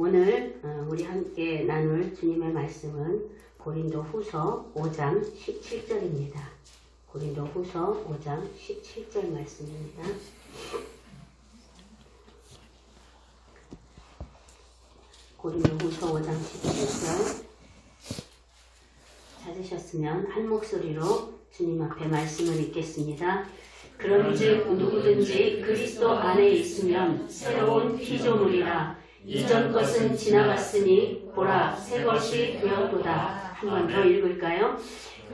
오늘 우리 함께 나눌 주님의 말씀은 고린도후서 5장 17절입니다. 고린도후서 5장 17절 말씀입니다. 고린도후서 5장 17절 찾으셨으면 한 목소리로 주님 앞에 말씀을 읽겠습니다. 그런즉 누구든지 그리스도 안에 있으면 새로운 피조물이라. 이전 것은 지나갔으니 보라 새 것이 되었도다. 한 번 더 읽을까요?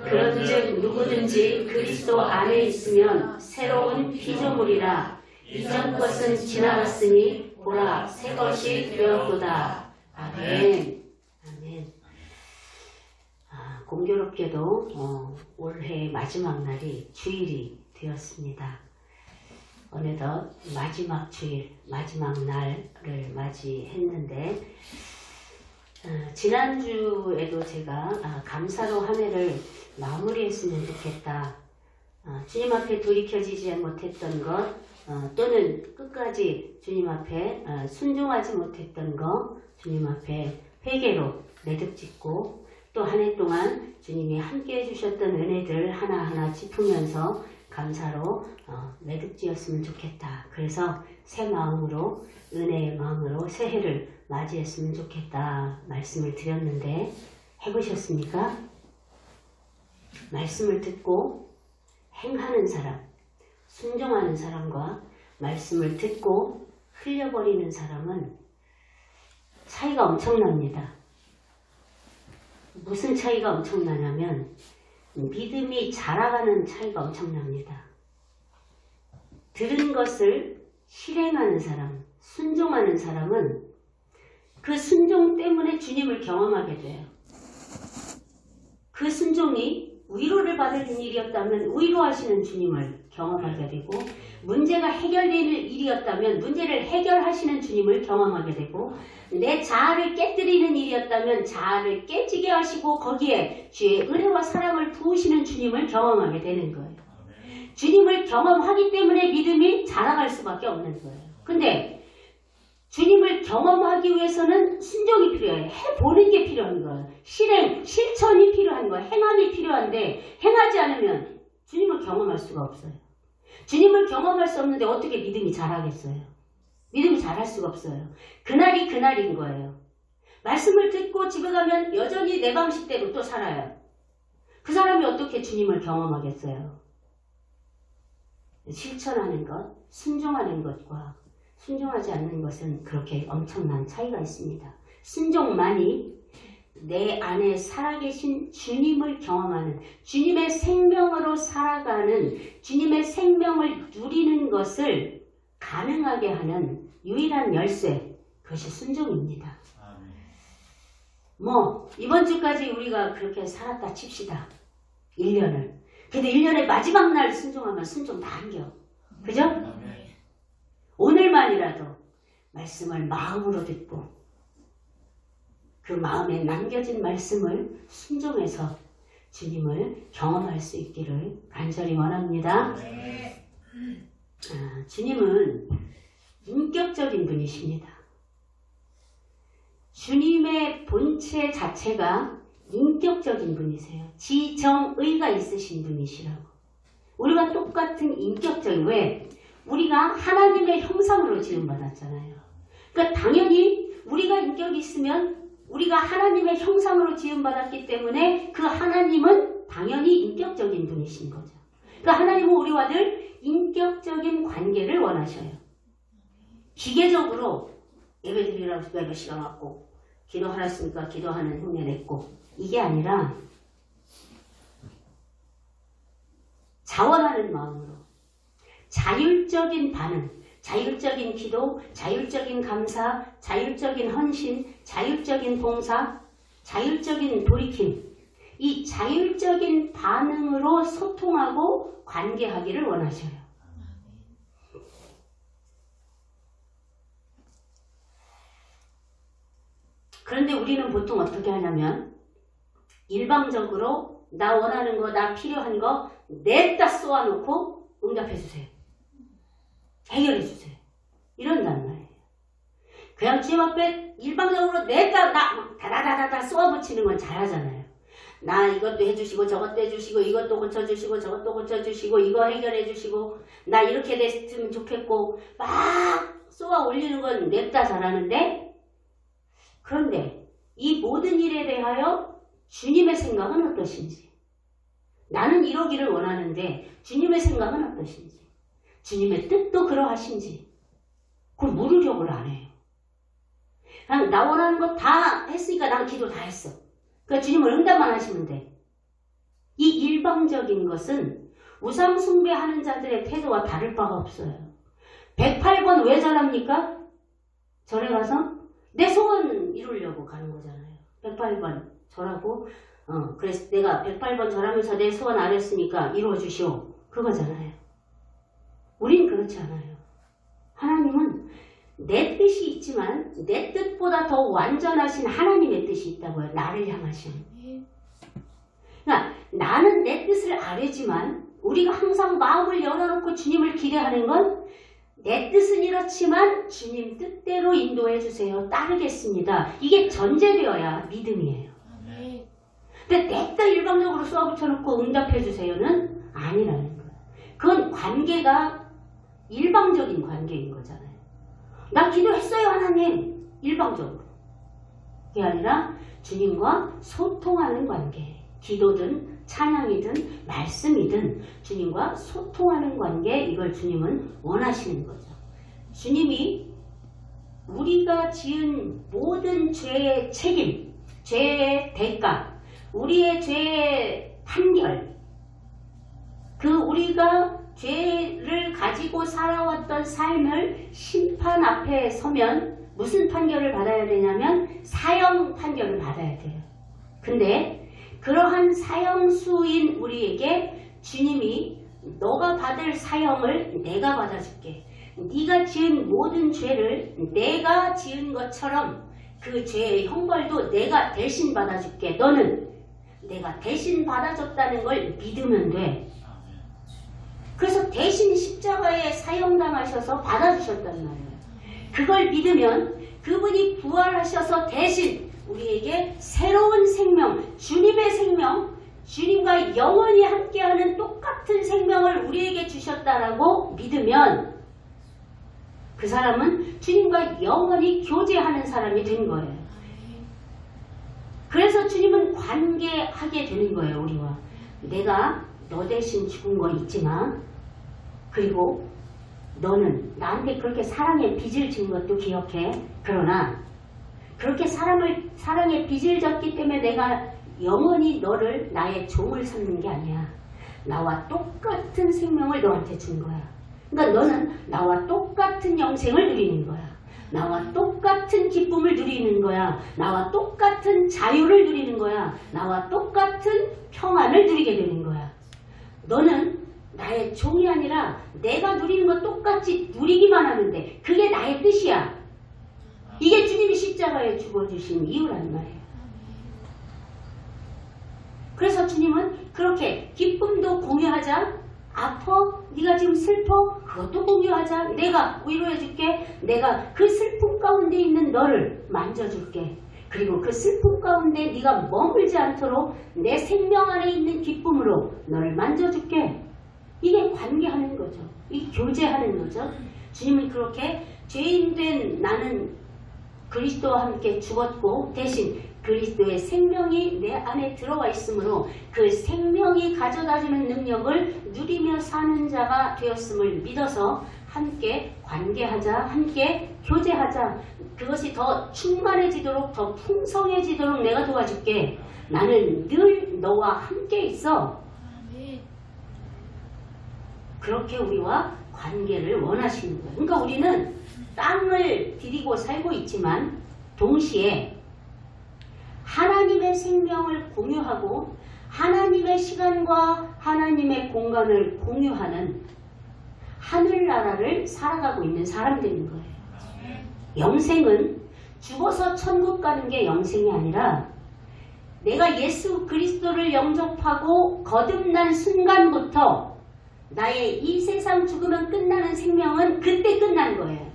그런즉 누구든지 그리스도 안에 있으면 새로운 피조물이라. 이전 것은 지나갔으니 보라 새 것이 되었도다. 아멘. 아멘. 공교롭게도 올해 마지막 날이 주일이 되었습니다. 어느덧 마지막 주일, 마지막 날을 맞이했는데 지난주에도 제가 감사로 한 해를 마무리했으면 좋겠다. 주님 앞에 돌이켜지지 못했던 것 또는 끝까지 주님 앞에 순종하지 못했던 것 주님 앞에 회개로 매듭짓고 또 한 해 동안 주님이 함께 해주셨던 은혜들 하나하나 짚으면서 감사로 매듭지었으면 좋겠다. 그래서 새 마음으로 은혜의 마음으로 새해를 맞이했으면 좋겠다 말씀을 드렸는데 해보셨습니까? 말씀을 듣고 행하는 사람, 순종하는 사람과 말씀을 듣고 흘려버리는 사람은 차이가 엄청납니다. 무슨 차이가 엄청나냐면 믿음이 자라가는 차이가 엄청납니다. 들은 것을 실행하는 사람, 순종하는 사람은 그 순종 때문에 주님을 경험하게 돼요. 그 순종이 위로를 받을 일이었다면 위로하시는 주님을 경험하게 되고 문제가 해결될 일이었다면 문제를 해결하시는 주님을 경험하게 되고 내 자아를 깨뜨리는 일이었다면 자아를 깨지게 하시고 거기에 주의 은혜와 사랑을 부으시는 주님을 경험하게 되는 거예요. 주님을 경험하기 때문에 믿음이 자라갈 수밖에 없는 거예요. 근데 주님을 경험하기 위해서는 순종이 필요해요. 해보는 게 필요한 거예요. 실천이 필요한 거예요. 행함이 필요한데 행하지 않으면 주님을 경험할 수가 없어요. 주님을 경험할 수 없는데 어떻게 믿음이 자라겠어요? 믿음이 자랄 수가 없어요. 그날이 그날인 거예요. 말씀을 듣고 집에 가면 여전히 내 방식대로 또 살아요. 그 사람이 어떻게 주님을 경험하겠어요? 실천하는 것, 순종하는 것과 순종하지 않는 것은 그렇게 엄청난 차이가 있습니다. 순종만이 내 안에 살아계신 주님을 경험하는 주님의 생명으로 살아가는 주님의 생명을 누리는 것을 가능하게 하는 유일한 열쇠, 그것이 순종입니다. 이번 주까지 우리가 그렇게 살았다 칩시다. 1년을. 근데 1년의 마지막 날 순종하면 순종 다 안겨. 그죠? 오늘만이라도 말씀을 마음으로 듣고 그 마음에 남겨진 말씀을 순종해서 주님을 경험할 수 있기를 간절히 원합니다. 주님은 인격적인 분이십니다. 주님의 본체 자체가 인격적인 분이세요. 지정의가 있으신 분이시라고. 우리가 똑같은 인격적인, 왜? 우리가 하나님의 형상으로 지음받았잖아요. 그러니까 당연히 우리가 인격이 있으면 우리가 하나님의 형상으로 지음받았기 때문에 그 하나님은 당연히 인격적인 분이신 거죠. 그러니까 하나님은 우리와 늘 인격적인 관계를 원하셔요. 기계적으로 예배드리라고 몇 시간 왔고 기도하라 했으니까 기도하는 흉내 냈고 이게 아니라 자원하는 마음으로 자율적인 반응, 자율적인 기도, 자율적인 감사, 자율적인 헌신, 자율적인 봉사, 자율적인 돌이킴, 이 자율적인 반응으로 소통하고 관계하기를 원하셔요. 그런데 우리는 보통 어떻게 하냐면 일방적으로 나 원하는 거, 나 필요한 거 냈다 쏘아놓고 응답해 주세요. 해결해 주세요. 이런단 말이에요. 그냥 주님 앞에 일방적으로 내가 다다다다다 쏘아붙이는 건 잘하잖아요. 나 이것도 해주시고 저것도 해주시고 이것도 고쳐주시고 저것도 고쳐주시고 이거 해결해주시고 나 이렇게 됐으면 좋겠고 막 쏘아 올리는 건 냅다 잘하는데, 그런데 이 모든 일에 대하여 주님의 생각은 어떠신지, 나는 이러기를 원하는데 주님의 생각은 어떠신지, 주님의 뜻도 그러하신지 그걸 물으려고 안 해요. 그냥 나 원하는 거 다 했으니까 난 기도 다 했어. 그러니까 주님을 응답만 하시면 돼. 이 일방적인 것은 우상 숭배하는 자들의 태도와 다를 바가 없어요. 108번 왜 절합니까? 절에 가서 내 소원 이루려고 가는 거잖아요. 108번 절하고 그래서 내가 108번 절하면서 내 소원 아랬으니까 이루어 주시오. 그거잖아요. 우린 그렇지 않아요. 하나님은 내 뜻이 있지만 내 뜻보다 더 완전하신 하나님의 뜻이 있다고요. 나를 향하신. 그러니까 나는 내 뜻을 아뢰지만 우리가 항상 마음을 열어놓고 주님을 기대하는 건 내 뜻은 이렇지만 주님 뜻대로 인도해 주세요. 따르겠습니다. 이게 전제되어야 믿음이에요. 근데 냅다 일방적으로 쏘아붙여놓고 응답해 주세요는 아니라는 거예요. 그건 관계가 일방적인 관계인 거잖아요. 나 기도했어요 하나님. 일방적으로. 그게 아니라 주님과 소통하는 관계. 기도든 찬양이든 말씀이든 주님과 소통하는 관계, 이걸 주님은 원하시는 거죠. 주님이 우리가 지은 모든 죄의 책임, 죄의 대가, 우리의 죄의 판결, 우리가 죄를 가지고 살아왔던 삶을 심판 앞에 서면 무슨 판결을 받아야 되냐면 사형 판결을 받아야 돼요. 근데 그러한 사형수인 우리에게 주님이 너가 받을 사형을 내가 받아줄게. 네가 지은 모든 죄를 내가 지은 것처럼 그 죄의 형벌도 내가 대신 받아줄게. 너는 내가 대신 받아줬다는 걸 믿으면 돼. 그래서 대신 십자가에 사형당하셔서 받아주셨단 말이에요. 그걸 믿으면 그분이 부활하셔서 대신 우리에게 새로운 생명, 주님의 생명, 주님과 영원히 함께하는 똑같은 생명을 우리에게 주셨다라고 믿으면 그 사람은 주님과 영원히 교제하는 사람이 된 거예요. 그래서 주님은 관계하게 되는 거예요. 우리와. 내가 너 대신 죽은 거 잊지 마. 그리고 너는 나한테 그렇게 사랑의 빚을 진 것도 기억해. 그러나 그렇게 사랑의 빚을 졌기 때문에 내가 영원히 너를 나의 종을 삼는 게 아니야. 나와 똑같은 생명을 너한테 준 거야. 그러니까 너는 나와 똑같은 영생을 누리는 거야. 나와 똑같은 기쁨을 누리는 거야. 나와 똑같은 자유를 누리는 거야. 나와 똑같은 평안을 누리게 되는 거야. 너는 나의 종이 아니라 내가 누리는 거 똑같이 누리기만 하는데 그게 나의 뜻이야. 이게 주님이 십자가에 죽어주신 이유란 말이에요. 그래서 주님은 그렇게 기쁨도 공유하자. 아파? 네가 지금 슬퍼? 그것도 공유하자. 내가 위로해줄게. 내가 그 슬픔 가운데 있는 너를 만져줄게. 그리고 그 슬픔 가운데 네가 머물지 않도록 내 생명 안에 있는 기쁨으로 너를 만져줄게. 이게 관계하는 거죠. 이게 교제하는 거죠. 주님은 그렇게 죄인된 나는 그리스도와 함께 죽었고 대신 그리스도의 생명이 내 안에 들어와 있으므로 그 생명이 가져다주는 능력을 누리며 사는 자가 되었음을 믿어서 함께 관계하자, 함께 교제하자. 그것이 더 충만해지도록, 더 풍성해지도록 내가 도와줄게. 나는 늘 너와 함께 있어. 그렇게 우리와 관계를 원하시는 거예요. 그러니까 우리는 땅을 디디고 살고 있지만 동시에 하나님의 생명을 공유하고 하나님의 시간과 하나님의 공간을 공유하는 하늘나라를 살아가고 있는 사람들인 거예요. 영생은 죽어서 천국 가는 게 영생이 아니라 내가 예수 그리스도를 영접하고 거듭난 순간부터 나의 이 세상 죽으면 끝나는 생명은 그때 끝난 거예요.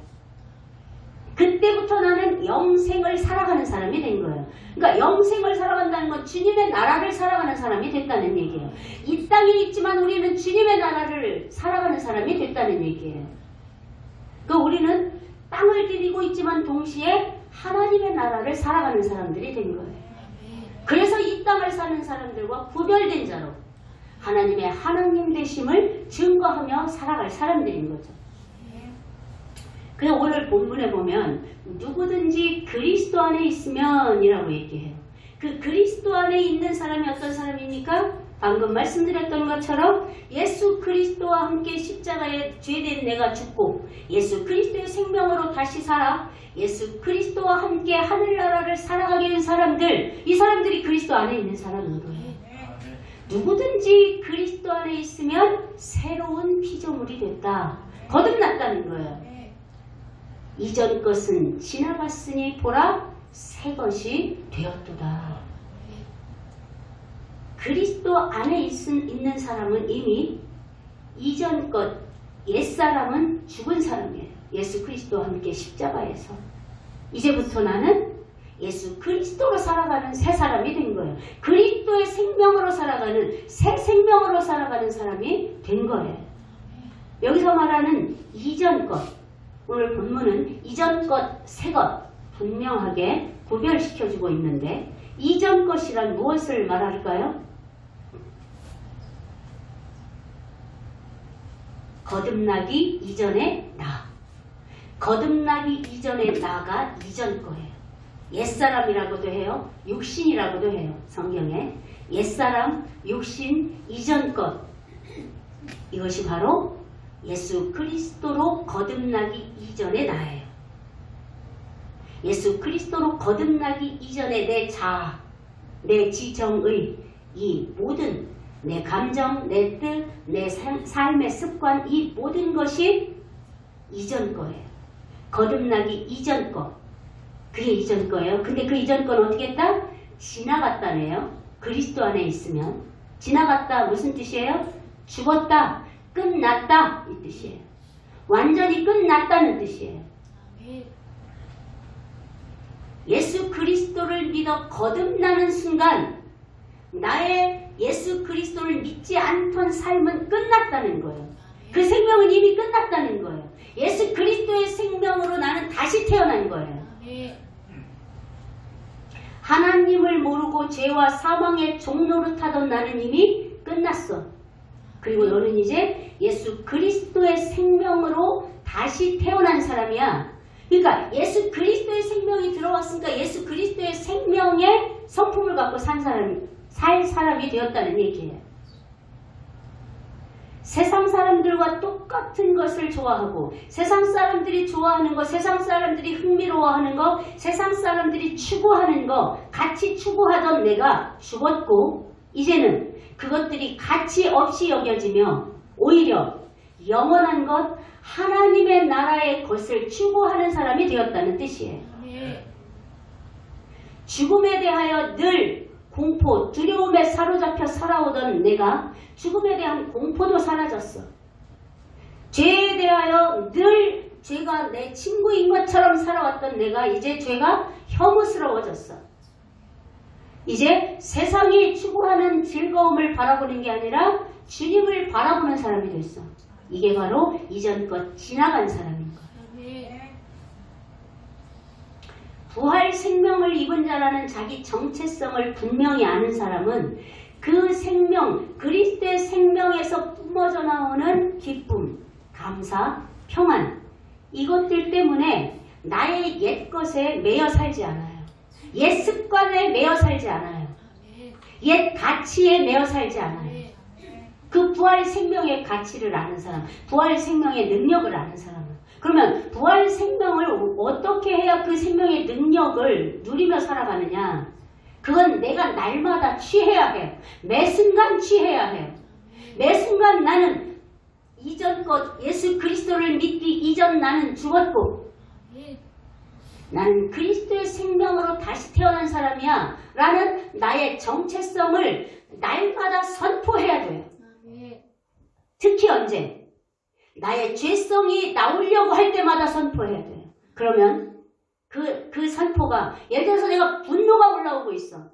그때부터 나는 영생을 살아가는 사람이 된 거예요. 그러니까 영생을 살아간다는 건 주님의 나라를 살아가는 사람이 됐다는 얘기예요. 이 땅에 있지만 우리는 주님의 나라를 살아가는 사람이 됐다는 얘기예요. 그러니까 우리는 땅을 디디고 있지만 동시에 하나님의 나라를 살아가는 사람들이 된 거예요. 그래서 이 땅을 사는 사람들과 구별된 자로 하나님의 하나님 되심을 증거하며 살아갈 사람들인 거죠. 그래서 오늘 본문에 보면 누구든지 그리스도 안에 있으면 이라고 얘기해요. 그 그리스도 안에 있는 사람이 어떤 사람입니까? 방금 말씀드렸던 것처럼 예수 그리스도와 함께 십자가에 죄된 내가 죽고 예수 그리스도의 생명으로 다시 살아 예수 그리스도와 함께 하늘나라를 살아가게 된 사람들, 이 사람들이 그리스도 안에 있는 사람인 거예요. 누구든지 그리스도 안에 있으면 새로운 피조물이 됐다. 거듭났다는 거예요. 이전 것은 지나갔으니 보라 새 것이 되었도다. 그리스도 안에 있는 사람은 이미 이전 것, 옛사람은 죽은 사람이에요. 예수 그리스도와 함께 십자가에서. 이제부터 나는 예수 그리스도로 살아가는 새 사람이 된 거예요. 그리스도의 생명으로 살아가는 새 생명으로 살아가는 사람이 된 거예요. 여기서 말하는 이전 것, 오늘 본문은 이전 것, 새 것 분명하게 구별시켜주고 있는데 이전 것이란 무엇을 말할까요? 거듭나기 이전의 나. 거듭나기 이전의 나가 이전 거예요. 옛사람이라고도 해요. 육신이라고도 해요. 성경에. 옛사람, 육신, 이전 것. 이것이 바로 예수 그리스도로 거듭나기 이전의 나예요. 예수 그리스도로 거듭나기 이전의 내 자아, 내 지정의 이 모든 내 감정, 내 뜻, 내 삶의 습관 이 모든 것이 이전 거예요. 거듭나기 이전 거. 그게 이전 거예요. 근데 그 이전 건 어떻게 했다? 지나갔다네요. 그리스도 안에 있으면. 지나갔다 무슨 뜻이에요? 죽었다. 끝났다 이 뜻이에요. 완전히 끝났다는 뜻이에요. 예수 그리스도를 믿어 거듭나는 순간 나의 예수 그리스도를 믿지 않던 삶은 끝났다는 거예요. 그 생명은 이미 끝났다는 거예요. 예수 그리스도의 생명으로 나는 다시 태어난 거예요. 하나님을 모르고 죄와 사망의 종노릇하던 나는 이미 끝났어. 그리고 너는 이제 예수 그리스도의 생명으로 다시 태어난 사람이야. 그러니까 예수 그리스도의 생명이 들어왔으니까 예수 그리스도의 생명의 성품을 갖고 살 사람이 되었다는 얘기예요. 세상 사람들과 똑같은 것을 좋아하고 세상 사람들이 좋아하는 거, 세상 사람들이 흥미로워하는 거, 세상 사람들이 추구하는 거 같이 추구하던 내가 죽었고 이제는 그것들이 가치 없이 여겨지며 오히려 영원한 것, 하나님의 나라의 것을 추구하는 사람이 되었다는 뜻이에요. 죽음에 대하여 늘 공포, 두려움에 사로잡혀 살아오던 내가 죽음에 대한 공포도 사라졌어. 죄에 대하여 늘 죄가 내 친구인 것처럼 살아왔던 내가 이제 죄가 혐오스러워졌어. 이제 세상이 추구하는 즐거움을 바라보는 게 아니라 주님을 바라보는 사람이 됐어. 이게 바로 이전 것 지나간 사람인 거야. 부활 생명을 입은 자라는 자기 정체성을 분명히 아는 사람은 그 생명, 그리스도의 생명에서 뿜어져 나오는 기쁨, 감사, 평안 이것들 때문에 나의 옛 것에 매여 살지 않아요. 옛 습관에 매여 살지 않아요. 옛 가치에 매여 살지 않아요. 그 부활 생명의 가치를 아는 사람, 부활 생명의 능력을 아는 사람은 그러면 부활 생명을 어떻게 해야 그 생명의 능력을 누리며 살아가느냐? 그건 내가 날마다 취해야 해요. 매 순간 취해야 해요. 매 순간 나는 이전 것 예수 그리스도를 믿기 이전 나는 죽었고 나는 그리스도의 생명으로 다시 태어난 사람이야 라는 나의 정체성을 날마다 선포해야 돼요. 특히 언제? 나의 죄성이 나오려고 할 때마다 선포해야 돼요. 그러면 그 선포가, 예를 들어서 내가 분노가 올라오고 있어.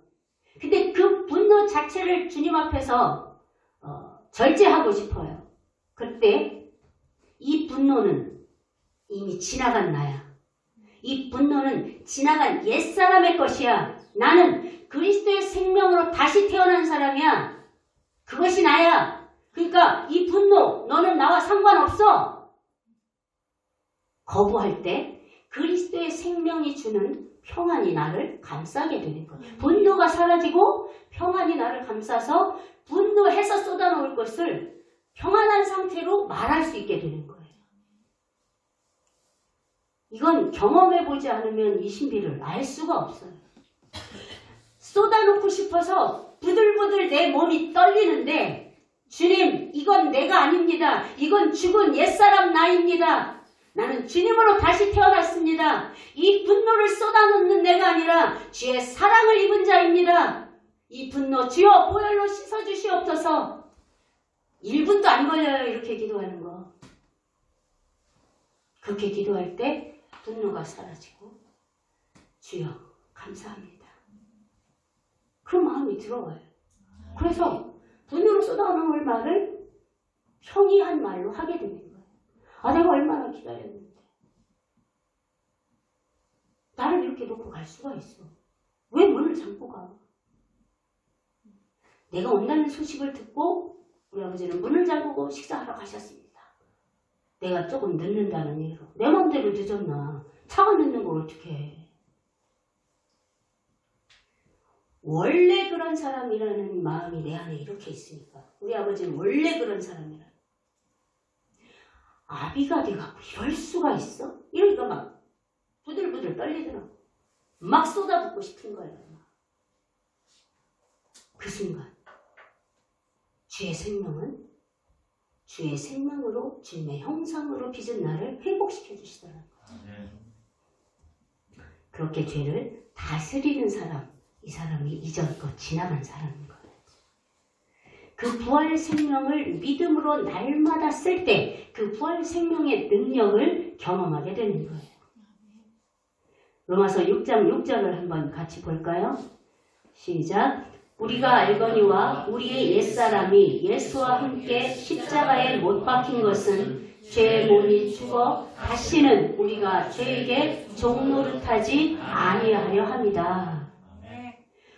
근데 그 분노 자체를 주님 앞에서 절제하고 싶어요. 그때 이 분노는 이미 지나간 나야. 이 분노는 지나간 옛사람의 것이야. 나는 그리스도의 생명으로 다시 태어난 사람이야. 그것이 나야. 그러니까 이 분노, 너는 나와 상관없어. 거부할 때 그리스도의 생명이 주는 평안이 나를 감싸게 되는 거예요. 분노가 사라지고 평안이 나를 감싸서 분노해서 쏟아놓을 것을 평안한 상태로 말할 수 있게 되는 거예요. 이건 경험해보지 않으면 이 신비를 알 수가 없어요. 쏟아놓고 싶어서 부들부들 내 몸이 떨리는데, 주님, 이건 내가 아닙니다. 이건 죽은 옛사람 나입니다. 나는 주님으로 다시 태어났습니다. 이 분노를 쏟아놓는 내가 아니라 주의 사랑을 입은 자입니다. 이 분노 주여 보혈로 씻어주시옵소서. 1분도 안 걸려요. 이렇게 기도하는 거. 그렇게 기도할 때 분노가 사라지고 주여 감사합니다. 그런 마음이 들어와요. 그래서 분노로 쏟아놓을 말을 평이한 말로 하게 되는 거예요. 아, 내가 얼마나 기다렸는데. 나를 이렇게 놓고 갈 수가 있어. 왜 문을 잠고 가? 내가 온다는 소식을 듣고 우리 아버지는 문을 잠그고 식사하러 가셨습니다. 내가 조금 늦는다는 이유로. 내 마음대로 늦었나. 차가 늦는 걸 어떻게 해. 원래 그런 사람이라는 마음이 내 안에 이렇게 있으니까. 우리 아버지는 원래 그런 사람이라. 아비가 돼갖고 이럴 수가 있어? 이러니까 막 부들부들 떨리더라고. 막 쏟아붓고 싶은 거예요. 그 순간 주의 생명은 주의 생명으로 주님의 형상으로 빚은 나를 회복시켜 주시더라고요. 그렇게 죄를 다스리는 사람, 이 사람이 이전껏 지나간 사람인 거예요. 그 부활 생명을 믿음으로 날마다 쓸 때 그 부활 생명의 능력을 경험하게 되는 거예요. 로마서 6장 6절을 한번 같이 볼까요? 시작. 우리가 알거니와 우리의 옛사람이 예수와 함께 십자가에 못 박힌 것은 죄의 몸이 죽어 다시는 우리가 죄에게 종노릇하지 아니하려 합니다.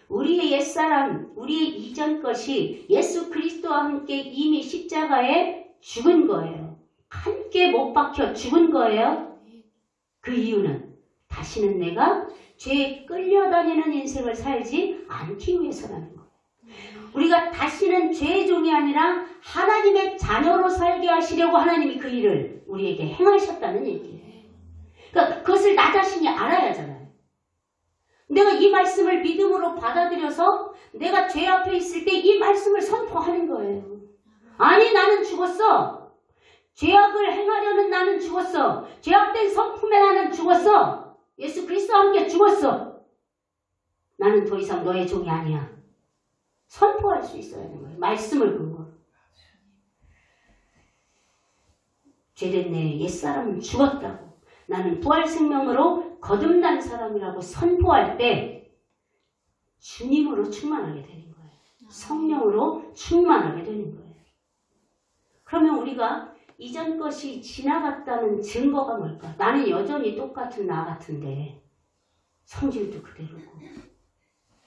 우리의 옛사람, 우리의 이전 것이 예수 그리스도와 함께 이미 십자가에 죽은 거예요. 함께 못 박혀 죽은 거예요. 그 이유는 다시는 내가 죄에 끌려다니는 인생을 살지 않기 위해서라는 거예요. 우리가 다시는 죄의 종이 아니라 하나님의 자녀로 살게 하시려고 하나님이 그 일을 우리에게 행하셨다는 얘기예요. 그러니까 그것을 나 자신이 알아야 하잖아요. 내가 이 말씀을 믿음으로 받아들여서 내가 죄 앞에 있을 때 이 말씀을 선포하는 거예요. 아니, 나는 죽었어. 죄악을 행하려는 나는 죽었어. 죄악된 성품에 나는 죽었어. 예수 그리스도와 함께 죽었어. 나는 더 이상 너의 종이 아니야. 선포할 수 있어야 하는 거예요. 말씀을 근거로. 죄된 내 옛사람은 죽었다고. 나는 부활 생명으로 거듭난 사람이라고 선포할 때 주님으로 충만하게 되는 거예요. 성령으로 충만하게 되는 거예요. 그러면 우리가 이전 것이 지나갔다는 증거가 뭘까? 나는 여전히 똑같은 나 같은데 성질도 그대로고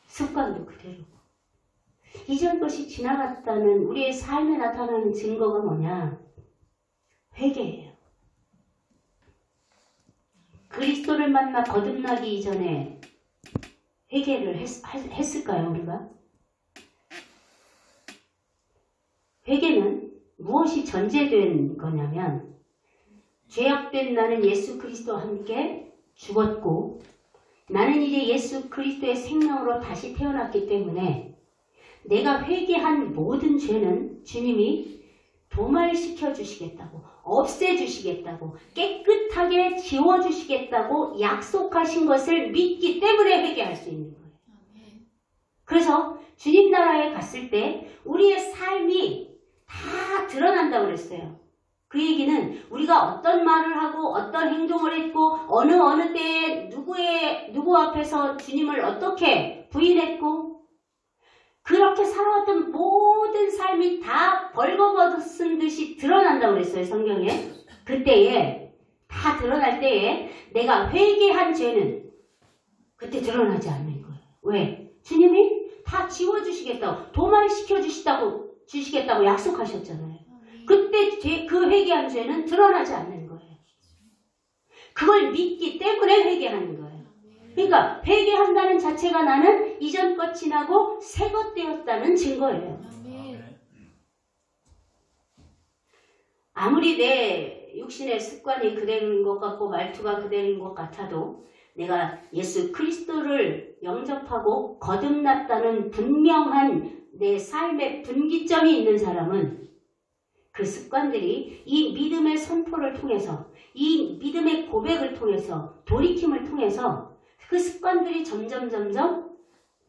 습관도 그대로고. 이전 것이 지나갔다는 우리의 삶에 나타나는 증거가 뭐냐? 회개예요. 그리스도를 만나 거듭나기 이전에 회개를 했을까요, 우리가? 회개는 무엇이 전제된 거냐면 죄악된 나는 예수 그리스도와 함께 죽었고 나는 이제 예수 그리스도의 생명으로 다시 태어났기 때문에 내가 회개한 모든 죄는 주님이 도말시켜 주시겠다고, 없애주시겠다고, 깨끗하게 지워주시겠다고 약속하신 것을 믿기 때문에 회개할 수 있는 거예요. 그래서 주님 나라에 갔을 때 우리의 삶이 다 드러난다고 그랬어요. 그 얘기는 우리가 어떤 말을 하고 어떤 행동을 했고 어느 때에 누구 앞에서 주님을 어떻게 부인했고 그렇게 살아왔던 모든 삶이 다 벌거벗은 듯이 드러난다고 그랬어요. 성경에. 그때에 다 드러날 때에 내가 회개한 죄는 그때 드러나지 않는 거예요. 왜? 주님이 다 지워주시겠다고 도말 시켜주시겠다고 약속하셨잖아요. 그때 그 회개한 죄는 드러나지 않는 거예요. 그걸 믿기 때문에 회개하는 거예요. 그러니까 회개한다는 자체가 나는 이전 것 지나고 새 것 되었다는 증거예요. 아무리 내 육신의 습관이 그대로인 것 같고 말투가 그대로인 것 같아도 내가 예수 그리스도를 영접하고 거듭났다는 분명한 내 삶의 분기점이 있는 사람은 그 습관들이 이 믿음의 선포를 통해서 이 믿음의 고백을 통해서 돌이킴을 통해서 그 습관들이 점점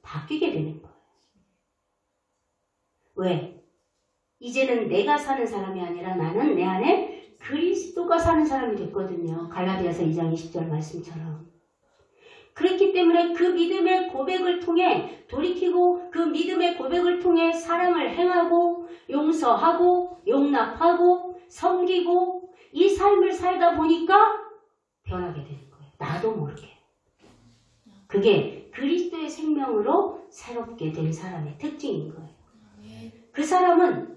바뀌게 되는 거예요. 왜? 이제는 내가 사는 사람이 아니라 나는 내 안에 그리스도가 사는 사람이 됐거든요. 갈라디아서 2장 20절 말씀처럼. 그렇기 때문에 그 믿음의 고백을 통해 돌이키고 그 믿음의 고백을 통해 사랑을 행하고 용서하고 용납하고 섬기고 이 삶을 살다 보니까 변하게 되는 거예요. 나도 모르게. 그게 그리스도의 생명으로 새롭게 된 사람의 특징인 거예요. 그 사람은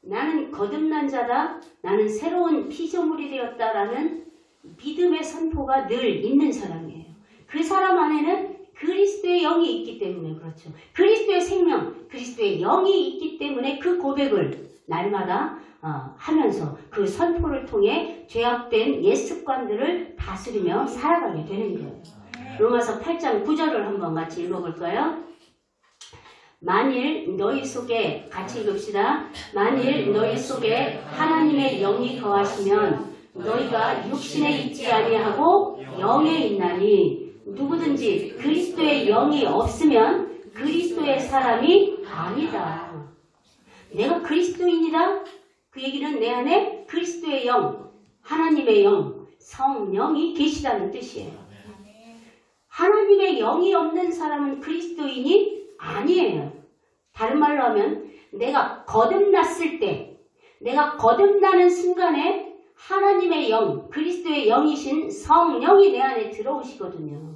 나는 거듭난 자다, 나는 새로운 피조물이 되었다라는 믿음의 선포가 늘 있는 사람이에요. 그 사람 안에는 그리스도의 영이 있기 때문에 그렇죠. 그리스도의 생명, 그리스도의 영이 있기 때문에 그 고백을 날마다 하면서 그 선포를 통해 죄악된 옛 습관들을 다스리며 살아가게 되는 거예요. 로마서 8장 9절을 한번 같이 읽어볼까요? 만일 너희 속에 같이 읽읍시다. 만일 너희 속에 하나님의 영이 거하시면 너희가 육신에 있지 아니하고 영에 있나니 누구든지 그리스도의 영이 없으면 그리스도의 사람이 아니다. 내가 그리스도인이다. 그 얘기는 내 안에 그리스도의 영, 하나님의 영, 성령이 계시다는 뜻이에요. 하나님의 영이 없는 사람은 그리스도인이 아니에요. 다른 말로 하면 내가 거듭났을 때, 내가 거듭나는 순간에 하나님의 영, 그리스도의 영이신 성령이 내 안에 들어오시거든요.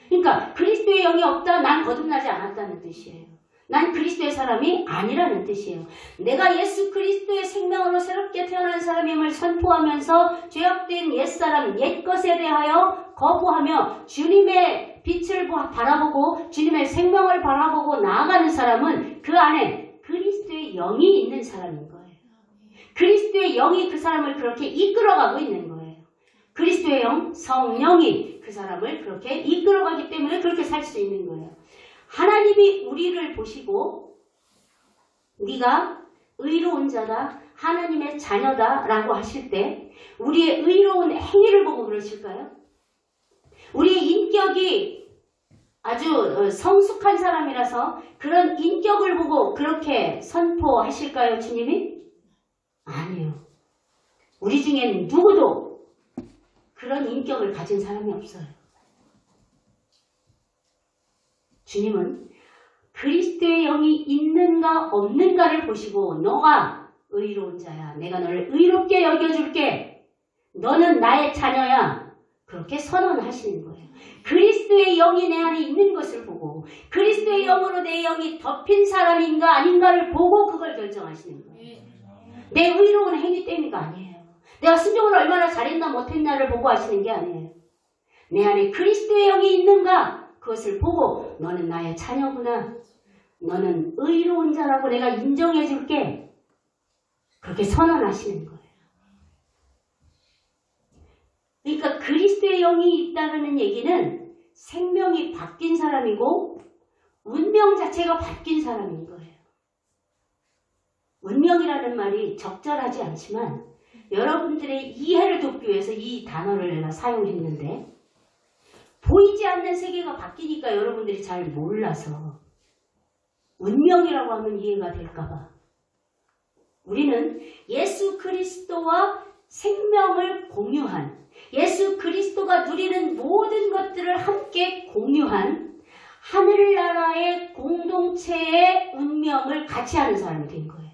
그러니까 그리스도의 영이 없다, 난 거듭나지 않았다는 뜻이에요. 난 그리스도의 사람이 아니라는 뜻이에요. 내가 예수 그리스도의 생명으로 새롭게 태어난 사람임을 선포하면서 죄악된 옛사람, 옛것에 대하여 거부하며 주님의 빛을 바라보고 주님의 생명을 바라보고 나아가는 사람은 그 안에 그리스도의 영이 있는 사람인 거예요. 그리스도의 영이 그 사람을 그렇게 이끌어가고 있는 거예요. 그리스도의 영, 성령이 그 사람을 그렇게 이끌어가기 때문에 그렇게 살 수 있는 거예요. 하나님이 우리를 보시고 네가 의로운 자다, 하나님의 자녀다 라고 하실 때 우리의 의로운 행위를 보고 그러실까요? 우리의 인격이 아주 성숙한 사람이라서 그런 인격을 보고 그렇게 선포하실까요, 주님이? 아니요. 우리 중엔 누구도 그런 인격을 가진 사람이 없어요. 주님은 그리스도의 영이 있는가 없는가를 보시고 너가 의로운 자야. 내가 너를 의롭게 여겨줄게. 너는 나의 자녀야. 그렇게 선언하시는 거예요. 그리스도의 영이 내 안에 있는 것을 보고 그리스도의 영으로 내 영이 덮인 사람인가 아닌가를 보고 그걸 결정하시는 거예요. 내 의로운 행위 때문이가 아니에요. 내가 순종을 얼마나 잘했나 못했나를 보고 하시는 게 아니에요. 내 안에 그리스도의 영이 있는가 그것을 보고 너는 나의 자녀구나. 너는 의로운 자라고 내가 인정해 줄게. 그렇게 선언하시는 거예요. 그러니까 그리스도의 영이 있다는 얘기는 생명이 바뀐 사람이고 운명 자체가 바뀐 사람인 거예요. 운명이라는 말이 적절하지 않지만 여러분들의 이해를 돕기 위해서 이 단어를 내가 사용했는데 보이지 않는 세계가 바뀌니까 여러분들이 잘 몰라서 운명이라고 하면 이해가 될까봐 우리는 예수 그리스도와 생명을 공유한, 예수 그리스도가 누리는 모든 것들을 함께 공유한 하늘나라의 공동체의 운명을 같이 하는 사람이 된 거예요.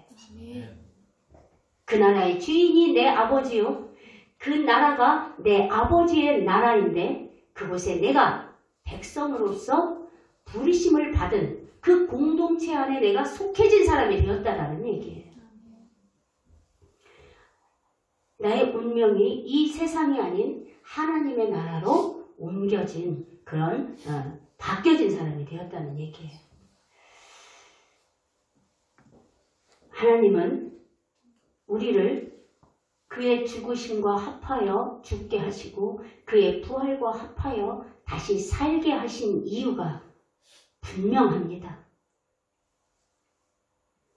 그 나라의 주인이 내 아버지요. 그 나라가 내 아버지의 나라인데 그곳에 내가 백성으로서 부르심을 받은 그 공동체 안에 내가 속해진 사람이 되었다라는 얘기예요. 나의 운명이 이 세상이 아닌 하나님의 나라로 옮겨진 그런 바뀌어진 사람이 되었다는 얘기예요. 하나님은 우리를 그의 죽으심과 합하여 죽게 하시고 그의 부활과 합하여 다시 살게 하신 이유가 분명합니다.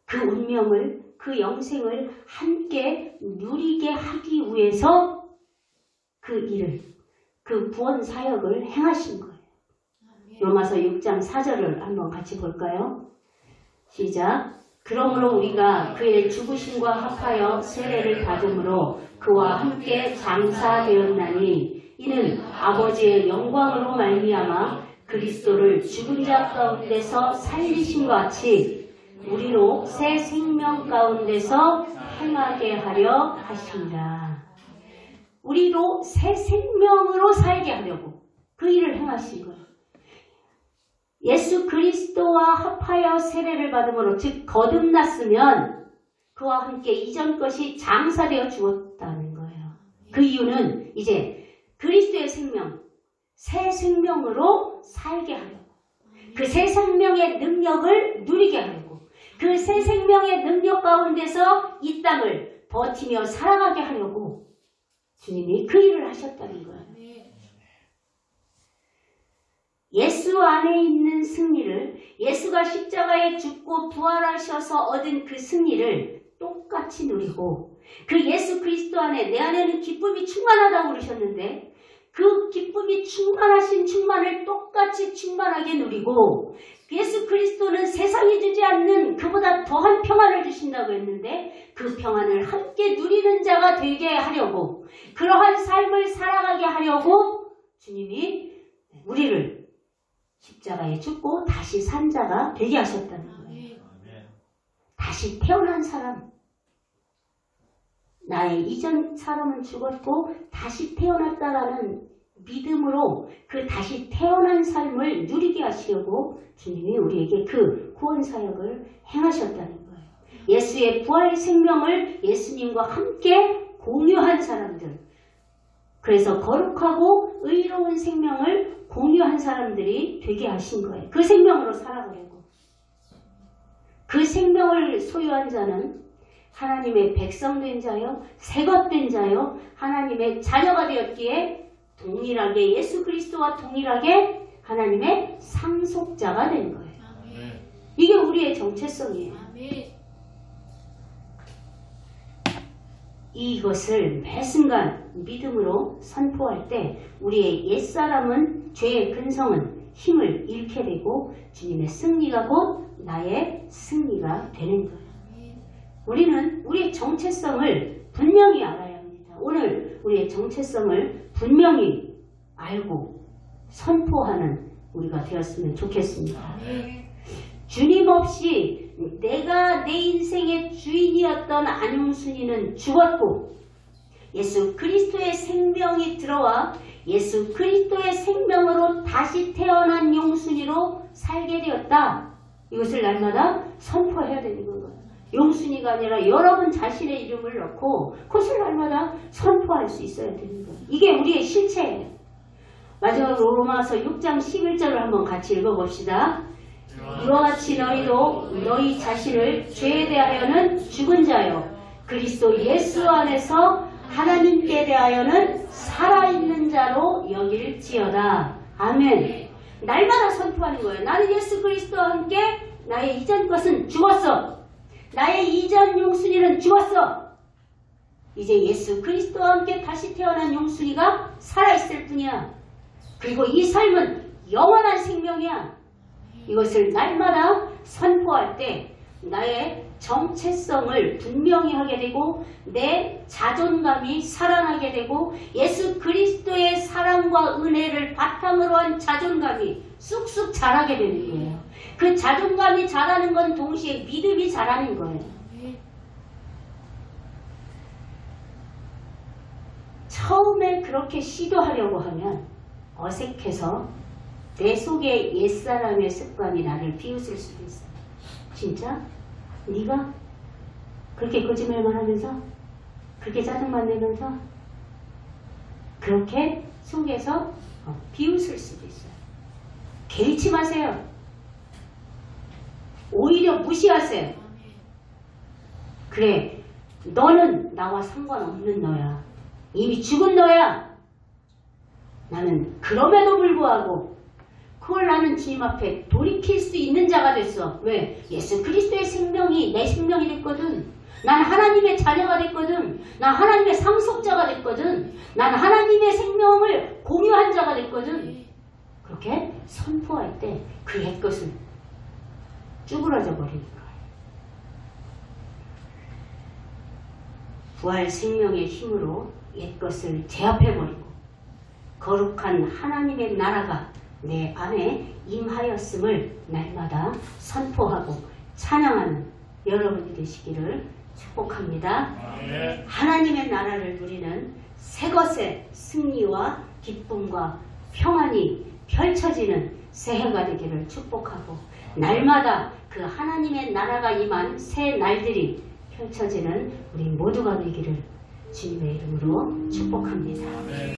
그 운명을, 그 영생을 함께 누리게 하기 위해서 그 일을, 그 구원 사역을 행하신 거예요. 로마서 6장 4절을 한번 같이 볼까요? 시작. 그러므로 우리가 그의 죽으심과 합하여 세례를 받음으로 그와 함께 장사되었나니 이는 아버지의 영광으로 말미암아 그리스도를 죽은 자 가운데서 살리신 것 같이 우리로 새 생명 가운데서 행하게 하려 하십니다. 우리로 새 생명으로 살게 하려고 그 일을 행하신 거예요. 예수 그리스도와 합하여 세례를 받음으로, 즉 거듭났으면 그와 함께 이전 것이 장사되어 죽었다는 거예요. 그 이유는 이제 그리스도의 생명, 새 생명으로 살게 하려고, 그 새 생명의 능력을 누리게 하려고, 그 새 생명의 능력 가운데서 이 땅을 버티며 살아가게 하려고 주님이 그 일을 하셨다는 거예요. 예수 안에 있는 승리를, 예수가 십자가에 죽고 부활하셔서 얻은 그 승리를 똑같이 누리고, 그 예수 그리스도 안에 내 안에는 기쁨이 충만하다고 그러셨는데 그 기쁨이 충만하신 충만을 똑같이 충만하게 누리고, 예수 그리스도는 세상이 주지 않는 그보다 더한 평안을 주신다고 했는데 그 평안을 함께 누리는 자가 되게 하려고, 그러한 삶을 살아가게 하려고 주님이 우리를 십자가에 죽고 다시 산 자가 되게 하셨다는 거예요. 다시 태어난 사람. 나의 이전 사람은 죽었고 다시 태어났다라는 믿음으로 그 다시 태어난 삶을 누리게 하시려고 주님이 우리에게 그 구원 사역을 행하셨다는 거예요. 예수의 부활 생명을 예수님과 함께 공유한 사람들. 그래서 거룩하고 의로운 생명을 공유한 사람들이 되게 하신 거예요. 그 생명으로 살아가려고. 그 생명을 소유한 자는 하나님의 백성된 자요, 새것된 자요, 하나님의 자녀가 되었기에 동일하게 예수 그리스도와 동일하게 하나님의 상속자가 된 거예요. 이게 우리의 정체성이에요. 이것을 매 순간 믿음으로 선포할 때 우리의 옛사람은, 죄의 근성은 힘을 잃게 되고 주님의 승리가 곧 나의 승리가 되는 거예요. 우리는 우리의 정체성을 분명히 알아야 합니다. 오늘 우리의 정체성을 분명히 알고 선포하는 우리가 되었으면 좋겠습니다. 주님 없이 내가 내 인생의 주인이었던 안용순이는 죽었고 예수 그리스도의 생명이 들어와 예수 그리스도의 생명으로 다시 태어난 용순이로 살게 되었다. 이것을 날마다 선포해야 되는 거예요. 용순이가 아니라 여러분 자신의 이름을 넣고 그것을 날마다 선포할 수 있어야 되는 거예요. 이게 우리의 실체예요. 마지막으로 로마서 6장 11절을 한번 같이 읽어봅시다. 이와 같이 너희도 너희 자신을 죄에 대하여는 죽은 자요 그리스도 예수 안에서 하나님께 대하여는 살아있는 자로 여길지어다. 아멘. 날마다 선포하는 거예요. 나는 예수 그리스도와 함께 나의 이전 것은 죽었어. 나의 이전 용순이는 죽었어. 이제 예수 그리스도와 함께 다시 태어난 용순이가 살아있을 뿐이야. 그리고 이 삶은 영원한 생명이야. 이것을 날마다 선포할 때 나의 정체성을 분명히 하게 되고 내 자존감이 살아나게 되고 예수 그리스도의 사랑과 은혜를 바탕으로 한 자존감이 쑥쑥 자라게 되는 거예요. 그 자존감이 자라는 건 동시에 믿음이 자라는 거예요. 처음에 그렇게 시도하려고 하면 어색해서 내 속에 옛사람의 습관이 나를 비웃을 수도 있어요. 진짜? 네가 그렇게 거짓말만 하면서 그렇게 짜증만 내면서 그렇게 속에서 비웃을 수도 있어요. 개의치 마세요. 오히려 무시하세요. 그래, 너는 나와 상관없는 너야. 이미 죽은 너야. 나는 그럼에도 불구하고 그걸 나는 주님 앞에 돌이킬 수 있는 자가 됐어. 왜? 예수 그리스도의 생명이 내 생명이 됐거든. 난 하나님의 자녀가 됐거든. 난 하나님의 상속자가 됐거든. 난 하나님의 생명을 공유한 자가 됐거든. 그렇게 선포할 때 그 옛것은 쭈그러져 버리는 거예요. 부활 생명의 힘으로 옛것을 제압해버리고 거룩한 하나님의 나라가 내 안에 임하였음을 날마다 선포하고 찬양하는 여러분이 되시기를 축복합니다. 하나님의 나라를 누리는 새것의 승리와 기쁨과 평안이 펼쳐지는 새해가 되기를 축복하고 날마다 그 하나님의 나라가 임한 새 날들이 펼쳐지는 우리 모두가 되기를 주님의 이름으로 축복합니다.